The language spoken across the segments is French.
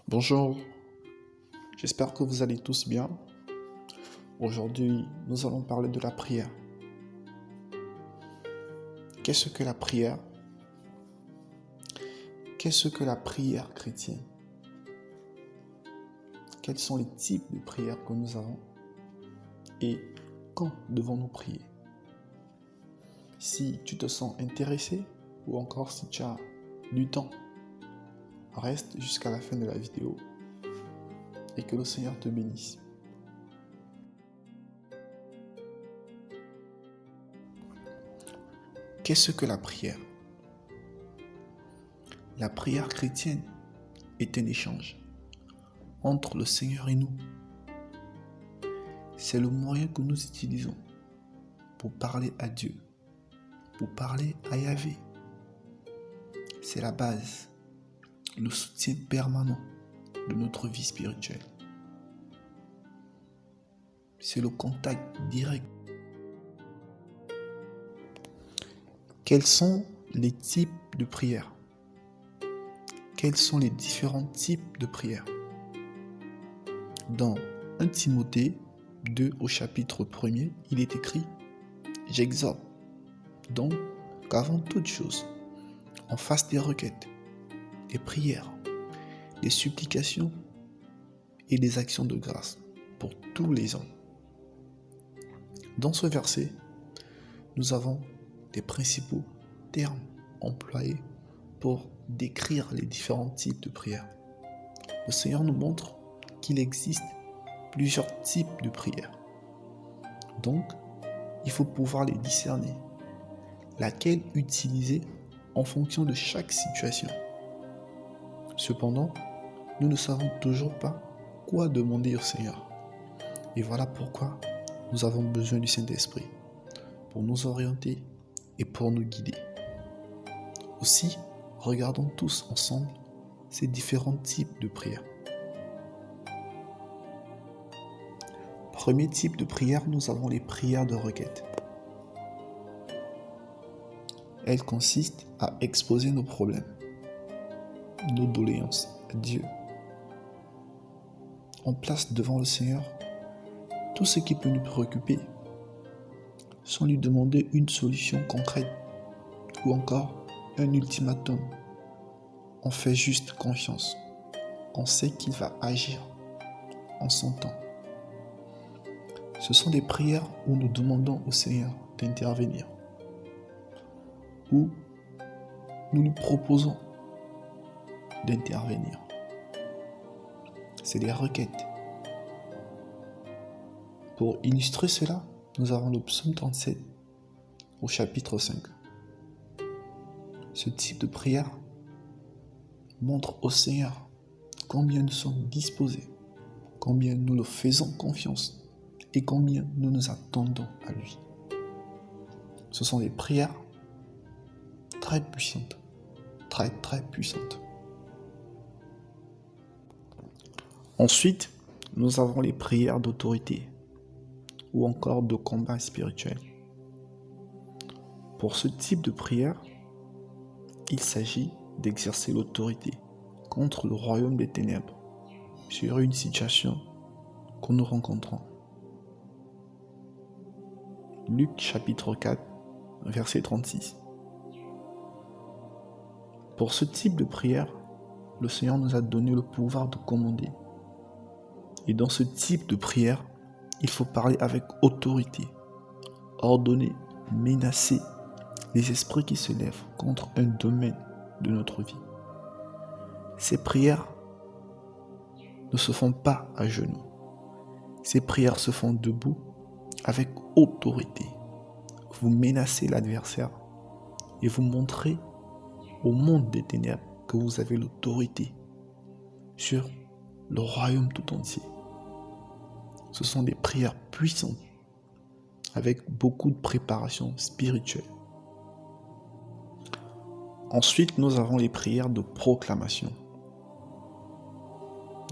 Bonjour, j'espère que vous allez tous bien. Aujourd'hui, nous allons parler de la prière. Qu'est-ce que la prière? Qu'est-ce que la prière chrétienne? Quels sont les types de prières que nous avons? Et quand devons-nous prier? Si tu te sens intéressé ou encore si tu as du temps, reste jusqu'à la fin de la vidéo et que le Seigneur te bénisse. Qu'est-ce que la prière? La prière chrétienne est un échange entre le Seigneur et nous. C'est le moyen que nous utilisons pour parler à Dieu, pour parler à Yahvé. C'est la base, le soutien permanent de notre vie spirituelle. C'est le contact direct. Quels sont les types de prières? Quels sont les différents types de prières? Dans 1 Timothée 2 au chapitre 1er, il est écrit « J'exhorte donc qu'avant toute chose, on fasse des requêtes, des prières, des supplications et des actions de grâce pour tous les hommes. » Dans ce verset, nous avons des principaux termes employés pour décrire les différents types de prières. Le Seigneur nous montre qu'il existe plusieurs types de prières. Donc, il faut pouvoir les discerner, laquelle utiliser en fonction de chaque situation. Cependant, nous ne savons toujours pas quoi demander au Seigneur. Et voilà pourquoi nous avons besoin du Saint-Esprit pour nous orienter et pour nous guider. Aussi, regardons tous ensemble ces différents types de prières. Premier type de prière, nous avons les prières de requête. Elles consistent à exposer nos problèmes, nos doléances à Dieu. On place devant le Seigneur tout ce qui peut nous préoccuper, sans lui demander une solution concrète ou encore un ultimatum. On fait juste confiance. On sait qu'il va agir en son temps. Ce sont des prières où nous demandons au Seigneur d'intervenir, où nous lui proposons d'intervenir. C'est des requêtes. Pour illustrer cela, nous avons le psaume 37 au chapitre 5. Ce type de prière montre au Seigneur combien nous sommes disposés, combien nous le faisons confiance et combien nous nous attendons à lui. Ce sont des prières très puissantes, très puissantes. Ensuite, nous avons les prières d'autorité ou encore de combat spirituel. Pour ce type de prière, il s'agit d'exercer l'autorité contre le royaume des ténèbres sur une situation que nous rencontrons. Luc chapitre 4, verset 36. Pour ce type de prière, le Seigneur nous a donné le pouvoir de commander. Et dans ce type de prière, il faut parler avec autorité, ordonner, menacer les esprits qui se lèvent contre un domaine de notre vie. Ces prières ne se font pas à genoux. Ces prières se font debout avec autorité. Vous menacez l'adversaire et vous montrez au monde des ténèbres que vous avez l'autorité sur le royaume tout entier. Ce sont des prières puissantes avec beaucoup de préparation spirituelle. Ensuite, nous avons les prières de proclamation.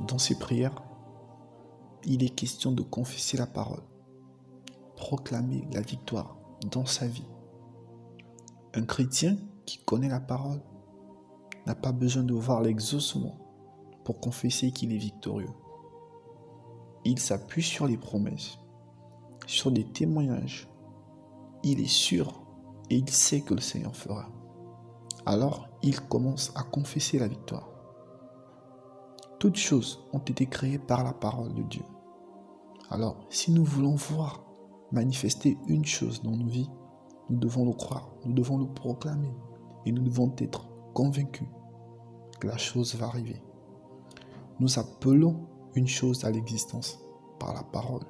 Dans ces prières, il est question de confesser la parole, proclamer la victoire dans sa vie. Un chrétien qui connaît la parole n'a pas besoin de voir l'exaucement pour confesser qu'il est victorieux. Il s'appuie sur les promesses, sur des témoignages. Il est sûr et il sait que le Seigneur fera. Alors, il commence à confesser la victoire. Toutes choses ont été créées par la parole de Dieu. Alors, si nous voulons voir manifester une chose dans nos vies, nous devons le croire, nous devons le proclamer et nous devons être convaincus que la chose va arriver. Nous appelons une chose à l'existence par la parole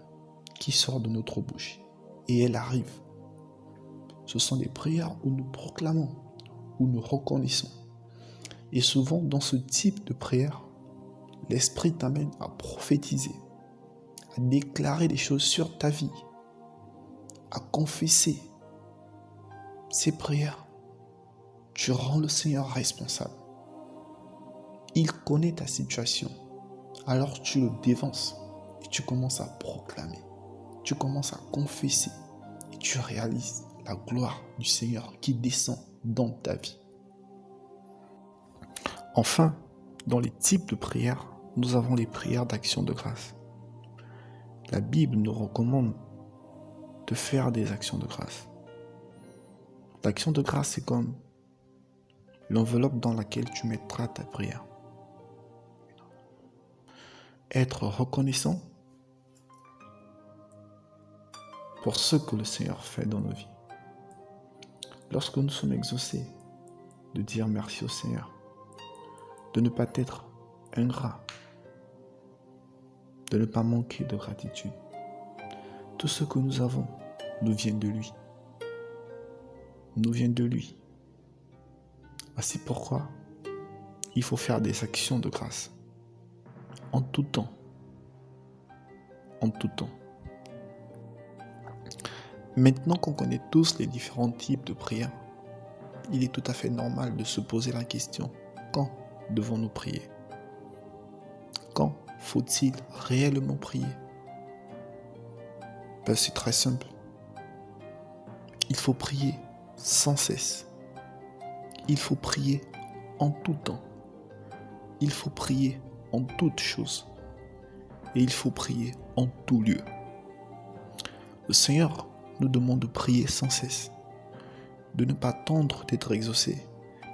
qui sort de notre bouche et elle arrive. Ce sont des prières où nous proclamons, où nous reconnaissons. Et souvent, dans ce type de prière, l'Esprit t'amène à prophétiser, à déclarer des choses sur ta vie, à confesser. Ces prières, tu rends le Seigneur responsable. Il connaît ta situation, alors tu le dévances et tu commences à proclamer, tu commences à confesser et tu réalises la gloire du Seigneur qui descend dans ta vie. Enfin, dans les types de prières, nous avons les prières d'action de grâce. La Bible nous recommande de faire des actions de grâce. L'action de grâce, c'est comme l'enveloppe dans laquelle tu mettras ta prière. Être reconnaissant pour ce que le Seigneur fait dans nos vies. Lorsque nous sommes exaucés, de dire merci au Seigneur, de ne pas être ingrat, de ne pas manquer de gratitude. Tout ce que nous avons nous vient de lui. Nous vient de lui. C'est pourquoi il faut faire des actions de grâce. En tout temps. En tout temps. Maintenant qu'on connaît tous les différents types de prières, il est tout à fait normal de se poser la question, quand devons-nous prier? Quand faut-il réellement prier? C'est très simple. Il faut prier sans cesse. Il faut prier en tout temps. Il faut prier en toutes choses. Et il faut prier en tout lieu. Le Seigneur nous demande de prier sans cesse, de ne pas attendre d'être exaucé,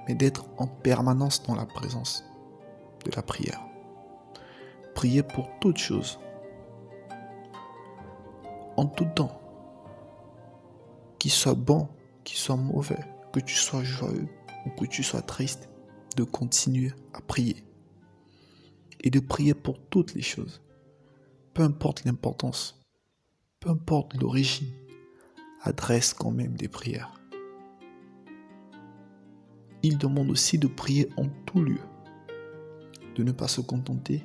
mais d'être en permanence dans la présence de la prière. Prier pour toutes choses, en tout temps, qu'il soit bon, qu'il soit mauvais, que tu sois joyeux ou que tu sois triste, de continuer à prier. Et de prier pour toutes les choses, peu importe l'importance, peu importe l'origine, adresse quand même des prières. Il demande aussi de prier en tout lieu, de ne pas se contenter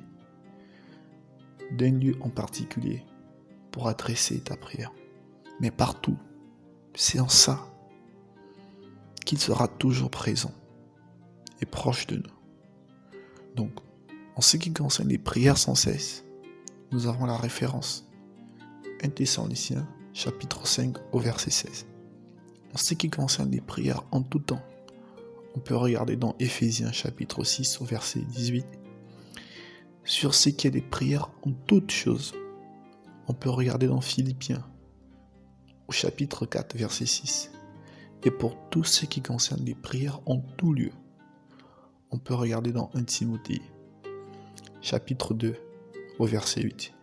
d'un lieu en particulier pour adresser ta prière, mais partout. C'est en ça qu'il sera toujours présent et proche de nous. Donc, en ce qui concerne les prières sans cesse, nous avons la référence 1 Thessaloniciens chapitre 5 au verset 16. En ce qui concerne les prières en tout temps, on peut regarder dans Éphésiens chapitre 6 au verset 18. Sur ce qui est des prières en toutes choses, on peut regarder dans Philippiens au chapitre 4 verset 6. Et pour tout ce qui concerne les prières en tout lieu, on peut regarder dans 1 Timothée chapitre 2 au verset 8.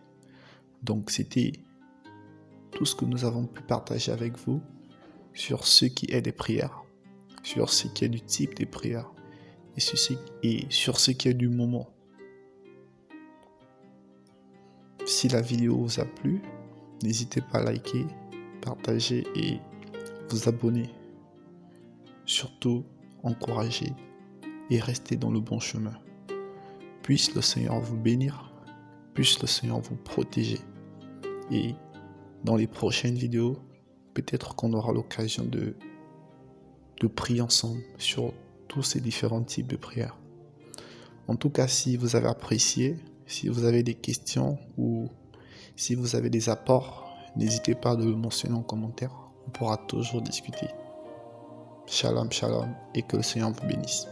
Donc c'était tout ce que nous avons pu partager avec vous sur ce qui est des prières, sur ce qui est du type des prières et sur ce qui est du moment. Si la vidéo vous a plu, n'hésitez pas à liker, partager et vous abonner. Surtout, encourager et rester dans le bon chemin. Puisse le Seigneur vous bénir, puisse le Seigneur vous protéger. Et dans les prochaines vidéos, peut-être qu'on aura l'occasion de prier ensemble sur tous ces différents types de prières. En tout cas, si vous avez apprécié, si vous avez des questions ou si vous avez des apports, n'hésitez pas à le mentionner en commentaire. On pourra toujours discuter. Shalom, shalom et que le Seigneur vous bénisse.